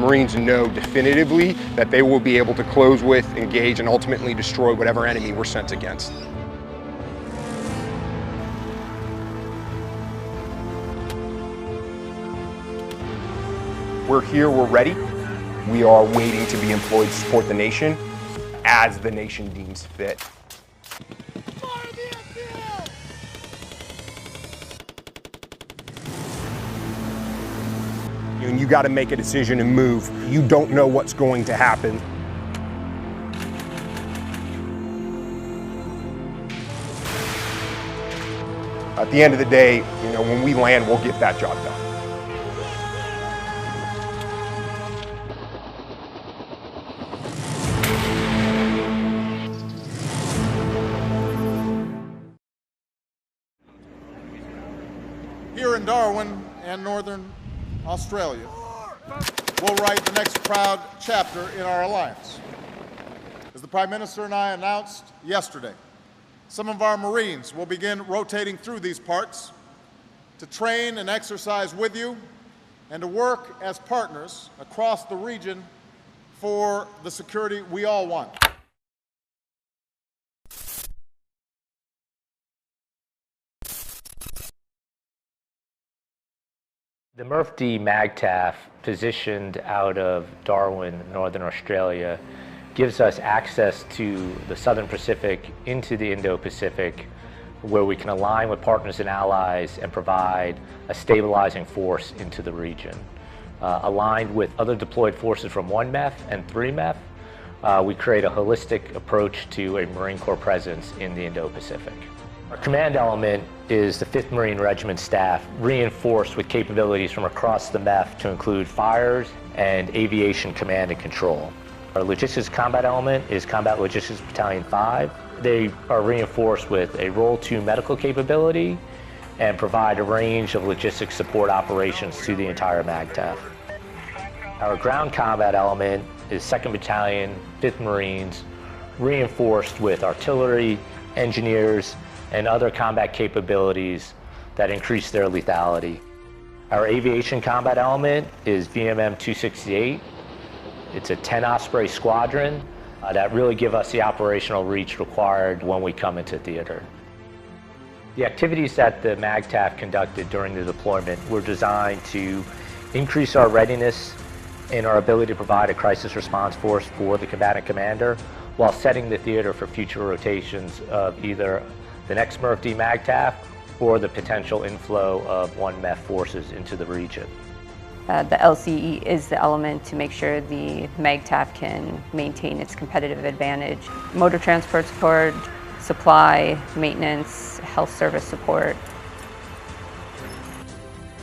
Marines know definitively that they will be able to close with, engage, and ultimately destroy whatever enemy we're sent against. We're here, we're ready. We are waiting to be employed to support the nation as the nation deems fit. And you got to make a decision and move. You don't know what's going to happen. At the end of the day, when we land, we'll get that job done. Here in Darwin and Northern Australia, we'll write the next proud chapter in our alliance. As the Prime Minister and I announced yesterday, some of our Marines will begin rotating through these parts to train and exercise with you and to work as partners across the region for the security we all want. The MRF-D MAGTF, positioned out of Darwin, Northern Australia, gives us access to the Southern Pacific into the Indo-Pacific, where we can align with partners and allies and provide a stabilizing force into the region. Aligned with other deployed forces from 1 MEF and 3 MEF, we create a holistic approach to a Marine Corps presence in the Indo-Pacific. Our command element is the 5th Marine Regiment staff, reinforced with capabilities from across the MEF to include fires and aviation command and control. Our logistics combat element is Combat Logistics Battalion 5. They are reinforced with a Role 2 medical capability and provide a range of logistics support operations to the entire MAGTF. Our ground combat element is 2nd Battalion, 5th Marines, reinforced with artillery, engineers, and other combat capabilities that increase their lethality. Our aviation combat element is VMM 268. It's a 10 Osprey squadron that really give us the operational reach required when we come into theater. The activities that the MAGTF conducted during the deployment were designed to increase our readiness and our ability to provide a crisis response force for the combatant commander while setting the theater for future rotations of either the next MRF-D MAGTF or the potential inflow of 1 MEF forces into the region. The LCE is the element to make sure the MAGTF can maintain its competitive advantage. Motor transport support, supply, maintenance, health service support.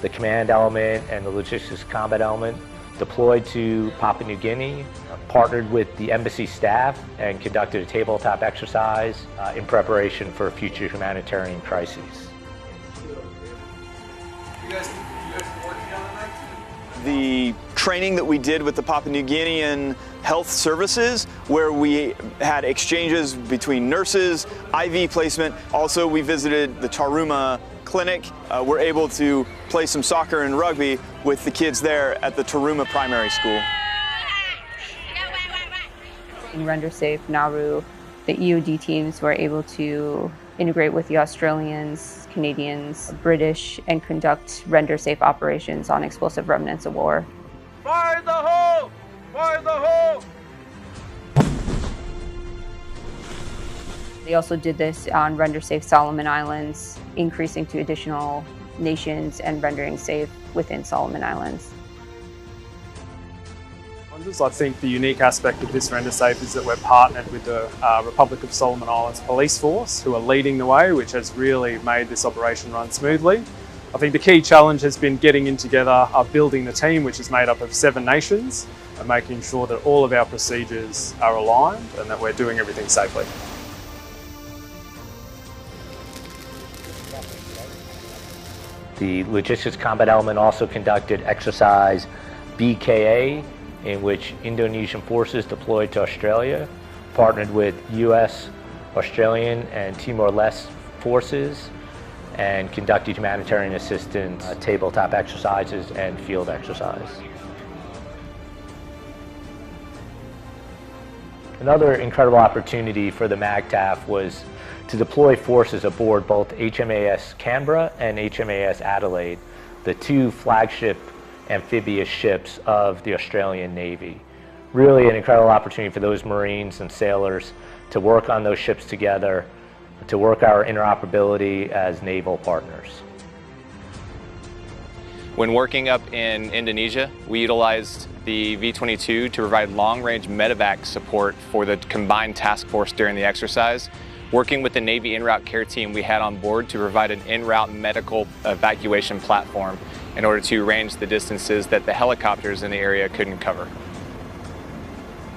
The command element and the logistics combat element deployed to Papua New Guinea, partnered with the embassy staff and conducted a tabletop exercise in preparation for future humanitarian crises. The training that we did with the Papua New Guinean Health Services, where we had exchanges between nurses, IV placement. Also, we visited the Taruma Clinic. We're able to play some soccer and rugby with the kids there at the Taruma Primary School. In Render Safe, Nauru, the EOD teams were able to integrate with the Australians, Canadians, British, and conduct Render Safe operations on explosive remnants of war. Fire the hole! Fire the hole! They also did this on Render Safe Solomon Islands, increasing to additional nations and rendering safe within Solomon Islands. I think the unique aspect of this Render Safe is that we're partnered with the Republic of Solomon Islands Police Force, who are leading the way, which has really made this operation run smoothly. I think the key challenge has been getting in together, building the team, which is made up of 7 nations, and making sure that all of our procedures are aligned and that we're doing everything safely. The logistics combat element also conducted exercise BKA, in which Indonesian forces deployed to Australia, partnered with US, Australian, and Timor-Leste forces, and conducted humanitarian assistance, tabletop exercises, and field exercise. Another incredible opportunity for the MAGTF was to deploy forces aboard both HMAS Canberra and HMAS Adelaide, the two flagship amphibious ships of the Australian Navy. Really an incredible opportunity for those Marines and sailors to work on those ships together, to work our interoperability as naval partners. When working up in Indonesia, we utilized the V-22 to provide long-range medevac support for the combined task force during the exercise, working with the Navy en route care team we had on board to provide an en route medical evacuation platform in order to range the distances that the helicopters in the area couldn't cover.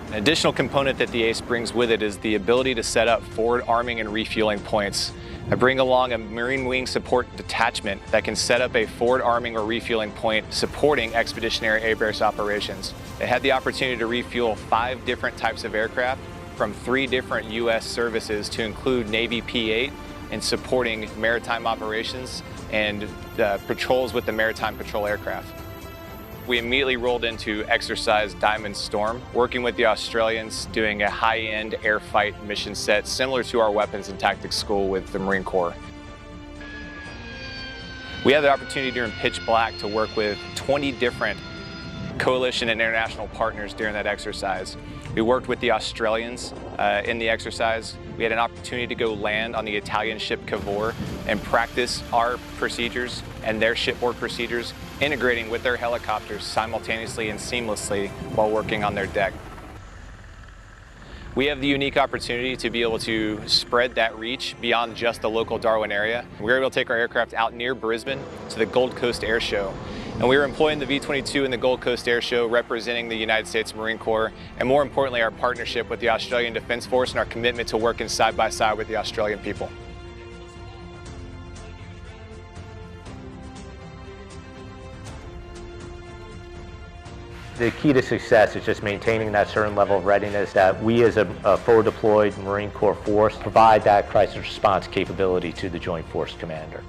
An additional component that the ACE brings with it is the ability to set up forward arming and refueling points. I bring along a Marine Wing Support Detachment that can set up a forward arming or refueling point supporting expeditionary air base operations. They had the opportunity to refuel 5 different types of aircraft from 3 different U.S. services to include Navy P-8 in supporting maritime operations and patrols with the Maritime Patrol aircraft. We immediately rolled into Exercise Diamond Storm, working with the Australians, doing a high-end air fight mission set similar to our weapons and tactics school with the Marine Corps. We had the opportunity during pitch black to work with 20 different coalition and international partners during that exercise. We worked with the Australians in the exercise. We had an opportunity to go land on the Italian ship Cavour and practice our procedures and their shipboard procedures, integrating with their helicopters simultaneously and seamlessly while working on their deck. We have the unique opportunity to be able to spread that reach beyond just the local Darwin area. We were able to take our aircraft out near Brisbane to the Gold Coast Air Show. And we were employing the V-22 in the Gold Coast Air Show, representing the United States Marine Corps, and more importantly, our partnership with the Australian Defence Force and our commitment to working side by side with the Australian people. The key to success is just maintaining that certain level of readiness that we as a forward deployed Marine Corps force provide that crisis response capability to the Joint Force Commander.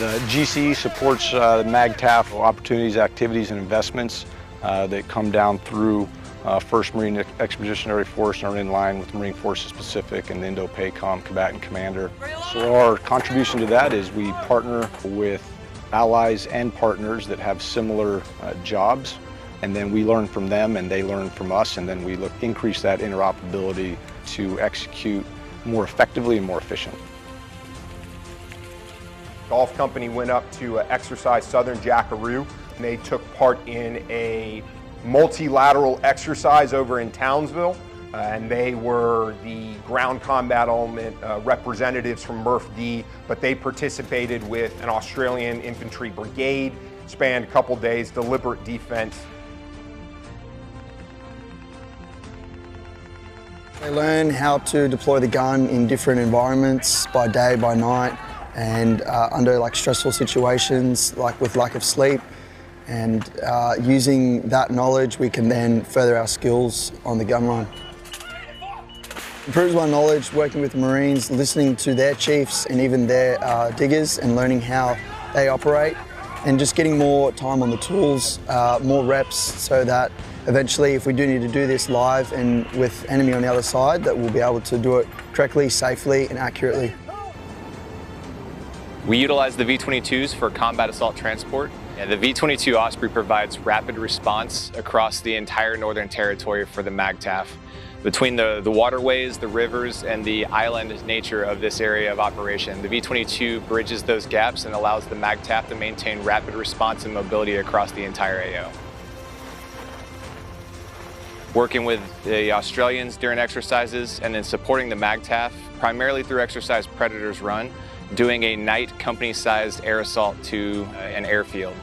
The GCE supports the MAGTF opportunities, activities, and investments that come down through 1st Marine Expeditionary Force and are in line with the Marine Forces Pacific and the Indo-Pacific Combatant Commander. So our contribution to that is we partner with allies and partners that have similar jobs, and then we learn from them and they learn from us, and then we increase that interoperability to execute more effectively and more efficiently. Golf company went up to exercise Southern Jackaroo, and they took part in a multilateral exercise over in Townsville, and they were the ground combat element representatives from MRF-D, but they participated with an Australian infantry brigade, spanned a couple days, deliberate defense. They learn how to deploy the gun in different environments, by day, by night, and under stressful situations, like with lack of sleep. And using that knowledge, we can then further our skills on the gun run. Improves my knowledge working with the Marines, listening to their chiefs and even their diggers and learning how they operate, and just getting more time on the tools, more reps, so that eventually if we do need to do this live and with enemy on the other side, that we'll be able to do it correctly, safely and accurately. We utilize the V-22s for combat assault transport, and the V-22 Osprey provides rapid response across the entire Northern Territory for the MAGTF. Between the waterways, the rivers, and the island nature of this area of operation, the V-22 bridges those gaps and allows the MAGTF to maintain rapid response and mobility across the entire AO. Working with the Australians during exercises and then supporting the MAGTF, primarily through Exercise Predators Run, doing a night company-sized air assault to an airfield.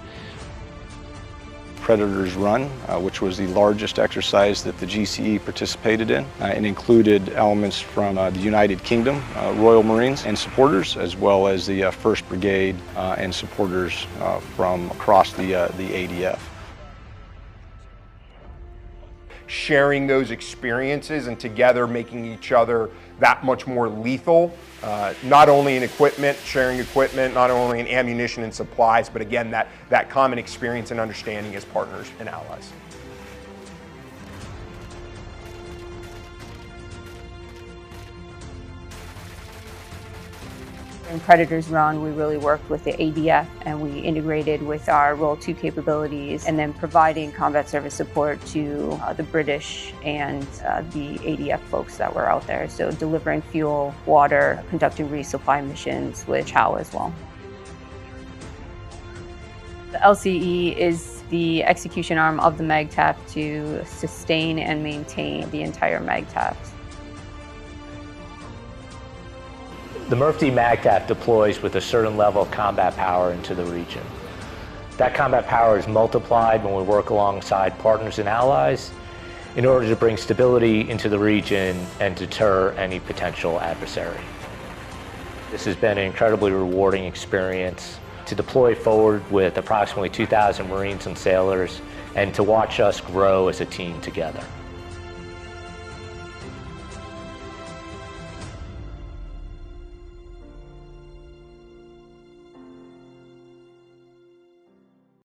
Predators Run, which was the largest exercise that the GCE participated in, and included elements from the United Kingdom, Royal Marines and supporters, as well as the 1st Brigade and supporters from across the ADF. Sharing those experiences and together making each other that much more lethal, not only in equipment, sharing equipment, not only in ammunition and supplies, but again, that common experience and understanding as partners and allies. In Predator's run, we really worked with the ADF and we integrated with our Role 2 capabilities and then providing combat service support to the British and the ADF folks that were out there. So delivering fuel, water, conducting resupply missions with CHOW as well. The LCE is the execution arm of the MAGTF to sustain and maintain the entire MAGTF. The MRF-D MAGTF deploys with a certain level of combat power into the region. That combat power is multiplied when we work alongside partners and allies in order to bring stability into the region and deter any potential adversary. This has been an incredibly rewarding experience to deploy forward with approximately 2,000 Marines and sailors and to watch us grow as a team together.